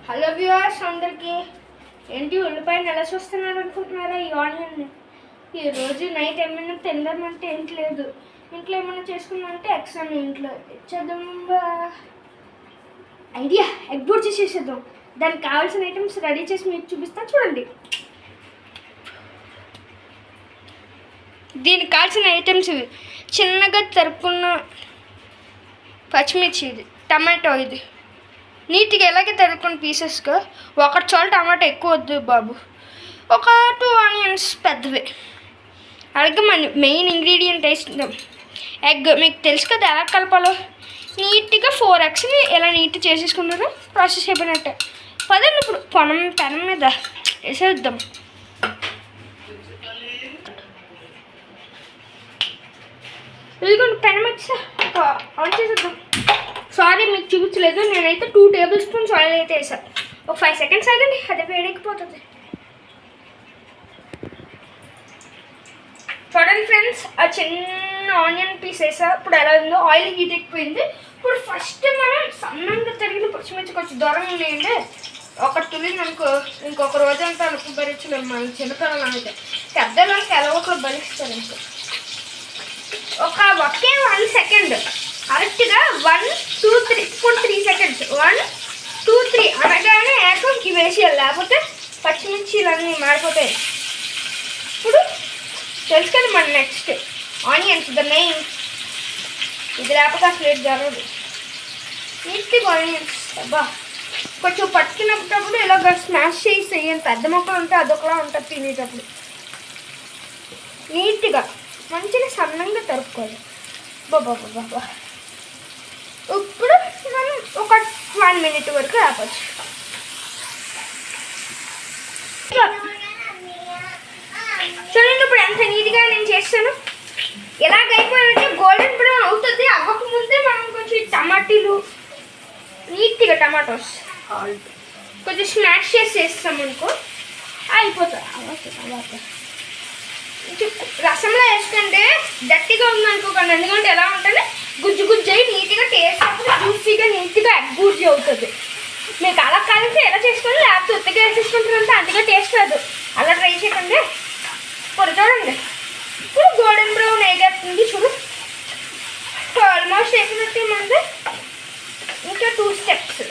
Hello viewers అందరికీ ఏంటి ఉల్లిపాయలు ఎలా చూస్తున్నారు అనుకుంటున్నారా? ఈ ఆనియన్ ఈరోజు నైట్ ఏమైనా తిందామంటే ఏంటి లేదు, ఇంట్లో ఏమైనా చేసుకుందామంటే ఎగ్స్ అని ఇంట్లో ఇచ్చేద్దాం. ఐడియా ఎగ్ బుర్జీ చేసేద్దాం. దానికి కావాల్సిన ఐటమ్స్ రెడీ చేసి మీకు చూపిస్తాను చూడండి. దీనికి కావాల్సిన ఐటమ్స్ ఇవి: చిన్నగా తరుక్కున్న పచ్చిమిర్చి, ఇది టమాటో, ఇది నీట్గా ఎలాగే తరుక్కున్న పీసెస్గా. ఒకటి చాలు, టమాటా ఎక్కువ వద్దు బాబు. ఒక 2 ఆనియన్స్ పెద్దవి. అలాగే మన మెయిన్ ఇంగ్రీడియంట్ వేస్తున్నాం ఎగ్. మీకు తెలుసు కదా ఎలా కలపాలో. నీట్గా 4 ఎగ్స్ని ఎలా నీట్గా చేసేసుకున్నారో ప్రాసెస్ అయిపోయినట్టే. పదండి ఇప్పుడు పెనం మీద వేసేద్దాం. ఇదిగోండి పెనం వచ్చా ఆన్ చేసేద్దాం. సారీ మీకు చూపించలేదు, నేనైతే 2 టేబుల్ స్పూన్స్ ఆయిల్ అయితే వేసాను. ఒక 5 సెకండ్స్ ఆగండి, అది వేడెక్కిపోతుంది. చూడండి ఫ్రెండ్స్, ఆ చిన్న ఆనియన్ పీస్ వేసా. ఇప్పుడు ఎలా ఉందో, ఆయిల్ హీట్ ఎక్కిపోయింది. ఇప్పుడు ఫస్ట్ మనం సన్నంగా తరిగిన పచ్చిమిర్చి కొంచెం దూరంగా ఉన్నాయండి. ఒకటి తులింది అనుకో, ఇంకొక రోజంతా అనుకు భరించలేము. మనం చిన్నపిల్లలు అయితే పెద్దలకు ఎలా ఒకరు భరిస్తారు. ఇంకో ఒకే 1 సెకండ్ కరెక్ట్గా 1 2 3 ఇప్పుడు 3 సెకండ్స్ 1 2 3 అనగానే ఏకంకి వేసేయాలి, లేకపోతే పచ్చిమిర్చీలన్నీ మారిపోతాయి. ఇప్పుడు తెలుసు కదా మన నెక్స్ట్ ఆనియన్స్, ద మెయిన్. ఇది లేకపోతే అసలు ఏది జరగదు. నీట్గా ఆనియన్స్ అబ్బా కొంచెం పట్టుకున్నప్పుడు ఇలాగ స్మాష్ చేసి వేయాలి. పెద్ద మొక్కలు ఉంటే అదొకలా ఉంటుంది తినేటప్పుడు. నీట్గా మంచిగా సన్నంగా తరుపుకోవాలి. బాబా ఇప్పుడు మనం ఒక 1 మినిట్ వరకు ఆపచ్చు. చూడండి ఇప్పుడు ఎంత నీట్గా నేను చేస్తాను. ఎలాగైపోయాలంటే గోల్డెన్ బ్రౌన్ అవుతుంది. అవ్వకముందే మనం కొంచెం టమాటీలు నీట్గా టమాటోస్ కొంచెం స్మాష్ చేసి వేస్తాం అనుకో అయిపోతుంది. రసంలో వేసుకుంటే గట్టిగా ఉందనుకోకండి, ఎందుకంటే ఎలా ఉంటుంది గుజ్జు గుజ్జు అయ్యి నీట్గా టేస్ట్ అవుతుంది. జ్యూసీగా నీట్గా ఎగ్ బుర్జీ అవుతుంది. మీకు అలా కలిసి ఎలా చేసుకోండి, లేకపోతే ఉత్తగా వేసేసుకుంటారంటే అంతగా టేస్ట్ రాదు. అలా ట్రై చేయకండి. ఇప్పుడు చూడండి, ఇప్పుడు గోల్డెన్ బ్రౌన్ వేగేస్తుంది చూడు. ఆల్మోస్ట్ వేసినట్టు మనది ఇంకా 2 స్టెప్స్.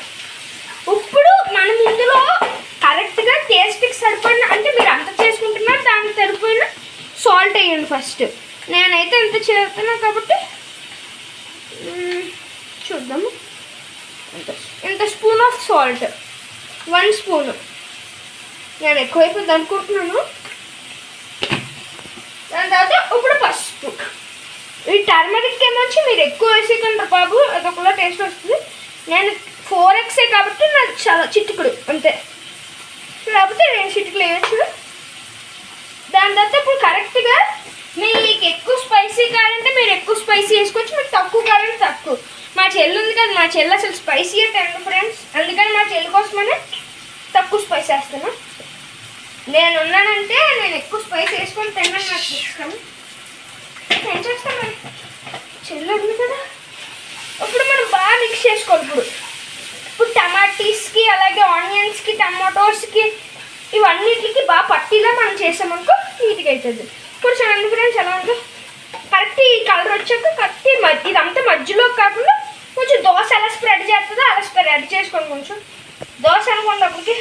ఇప్పుడు మనం ఇందులో కరెక్ట్గా టేస్ట్కి సరిపోయిన, అంటే మీరు అంత చేసుకుంటున్నారు దానికి సరిపోయిన సాల్ట్ వేయండి ఫస్ట్. నేనైతే ఎంత చేస్తున్నా కాబట్టి చూద్దాము. ఇంత స్పూన్ ఆఫ్ సాల్ట్, 1 స్పూన్. నేను ఎక్కువైపోద్ది అనుకుంటున్నాను. దాని తర్వాత ఇప్పుడు పసుపు. ఈ టర్మరిక్ ఏమొచ్చి మీరు ఎక్కువ వేసేకండి బాబు, అదొకలా టేస్ట్ వస్తుంది. నేను 4 ఎగ్సే కాబట్టి నాకు చాలా చిట్టుకుడు అంతే, లేకపోతే 2 చిట్టుకులు వేయచ్చు. దాని తర్వాత ఇప్పుడు కరెక్ట్గా మీకు ఎక్కువ స్పైసీ కావాలంటే మీరు ఎక్కువ స్పైసీ వేసుకోవచ్చు, మీకు తక్కువ కావాలంటే తక్కువ. మా చెల్లి ఉంది కదా, మా చెల్లి అసలు స్పైసీ తిండు ఫ్రెండ్స్, అందుకని మా చెల్లి కోసమనే తక్కువ స్పైసీ వేస్తాను. నేను ఉన్నానంటే నేను ఎక్కువ స్పైసీ వేసుకొని తిన్నాను, నాకు ఇష్టం. ఏం చేస్తాను మరి, చెల్లి ఉంది కదా. ఇప్పుడు మనం బాగా మిక్స్ చేసుకోవాలి. ఇప్పుడు టమాటీస్కి అలాగే ఆనియన్స్కి టమాటోస్కి ఇవన్నిటికి బాగా పట్టిలా మనం చేసామనుకో నీట్గా అవుతుంది. ఇప్పుడు చూడండి ఫ్రెండ్స్ ఎలా ఉందో, కరెక్ట్ ఈ కలర్ వచ్చాక కరెక్ట్ ఇదంతా మధ్యలో కాకుండా కొంచెం దోశ ఎలా స్ప్రెడ్ చేస్తుందో అలా స్ప్రెడ్ చేసుకోండి. కొంచెం దోశ అనుకోండి, అప్పటికి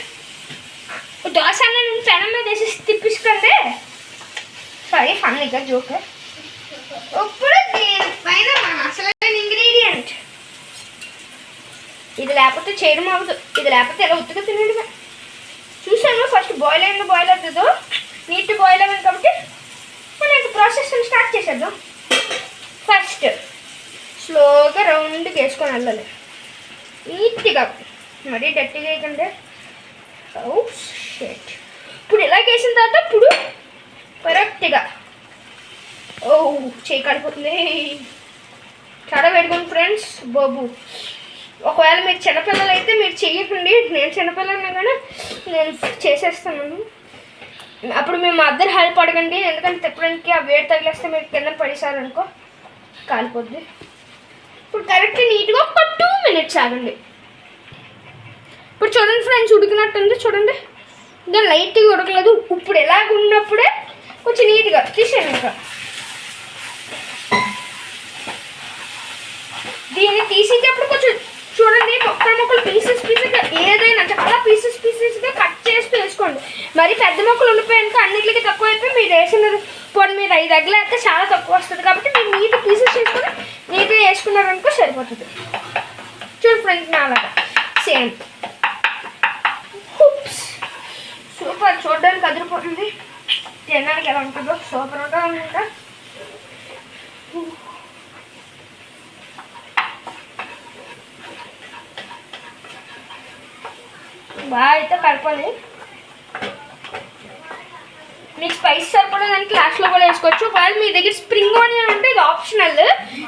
దోశ నేను పెనం మీద వేసి తిప్పించుకోండి. సారీ ఫన్నీగా జోక్. ఇప్పుడు దీనిపైన మన అసలైన ఇంగ్రీడియంట్, ఇది లేకపోతే చేయడం అవ్వదు. ఇది లేకపోతే ఎలా ఉత్తుగా తినడమే. చూసాను ఫస్ట్ బాయిల్ అయిందో బాయిల్ అవుతుందో, నీట్ బాయిల్ అవ్వాలి కాబట్టి మనం ప్రాసెస్ స్టార్ట్ చేసేద్దాం. ఫస్ట్ స్లోగా రౌండ్గా వేసుకొని వెళ్ళాలి నీట్గా, మరీ గట్టిగా వేయకండి. షెట్. ఇప్పుడు ఇలా వేసిన తర్వాత ఇప్పుడు కరెక్ట్గా చేయి కడిపోతుంది. చాలా పెట్టుకోండి ఫ్రెండ్స్ బాబు. ఒకవేళ మీరు చిన్నపిల్లలు అయితే మీరు చేయకండి, నేను చిన్నపిల్లలు కానీ నేను చేసేస్తాను. అప్పుడు మేము అద్దరు హెల్ప్ అడగండి, ఎందుకంటే తిప్పడానికి ఆ వేడి తగిలేస్తే మీరు కింద పడేసారనుకో కాలిపోద్ది. ఇప్పుడు కరెక్ట్ నీట్గా ఒక 2 మినిట్స్ ఆగండి. ఇప్పుడు చూడండి ఫ్రెండ్స్, ఉడికినట్టుంది చూడండి. ఇంకా లైట్గా ఉడకలేదు. ఇప్పుడు ఎలాగ ఉన్నప్పుడే కొంచెం నీట్గా తీసేయండి. ఇంకా దీన్ని తీసేటప్పుడు కొంచెం చూడండి, మొక్కలు పీసెస్గా ఏదైనా చాలా పీసెస్గా కట్ చేస్తూ వేసుకోండి. మరి పెద్ద మొక్కలు ఉండిపోయాక అన్నింటికి తక్కువ అయిపోయి మీరు వేసిన పొడి మీరు 5 దగ్గర చాలా తక్కువ వస్తుంది. కాబట్టి మీరు నీట్గా పీసెస్ చేసుకొని నీట్గా వేసుకున్నారనుకో సరిపోతుంది. చూడు ఫ్రెండ్స్, నా అలాగా సేమ్ సూపర్. చూడడానికి అదిరిపోతుంది. తినడానికి ఎలా ఉంటుందో సూపర్గా ఉంటుందా. బాగా అయితే కలపాలి. మీకు స్పైస్ సరిపడడానికి లాస్ట్లో కూడా వేసుకోవచ్చు. ఒకవేళ మీ దగ్గర స్ప్రింగ్ ఆనియన్ ఉంటే ఇది ఆప్షనల్.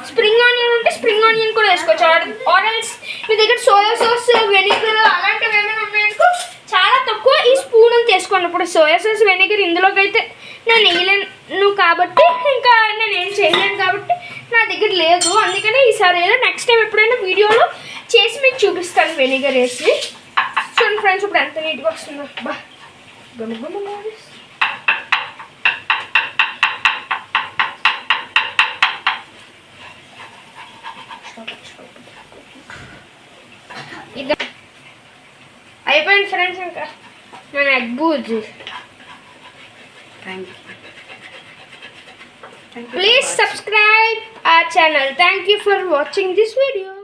స్ప్రింగ్ ఆనియన్ ఉంటే స్ప్రింగ్ ఆనియన్ కూడా వేసుకోవచ్చు. ఆరెంజ్ మీ దగ్గర సోయా సాస్, వెనిగర్ అలాంటివి ఏమైనా ఉన్నాయనుకో చాలా తక్కువ ఈ స్పూన్ అని తీసుకోండి. ఇప్పుడు సోయా సాస్, వెనిగర్ ఇందులోకి అయితే నేను వేయలేను కాబట్టి, ఇంకా నేను ఏం చేయలేను కాబట్టి నా దగ్గర లేదు. అందుకని ఈసారి ఏదో నెక్స్ట్ టైం ఎప్పుడైనా వీడియోలో చేసి మీకు చూపిస్తాను వెనిగర్ వేసి. చూడండి ఫ్రెండ్స్, ఇప్పుడు ఎంత నీట్గా వస్తుందో. బా ఇది అయిపోయింది ఫ్రెండ్స్. ఇంకా మన egg Buzi. Please subscribe our channel. Thank you for watching this video.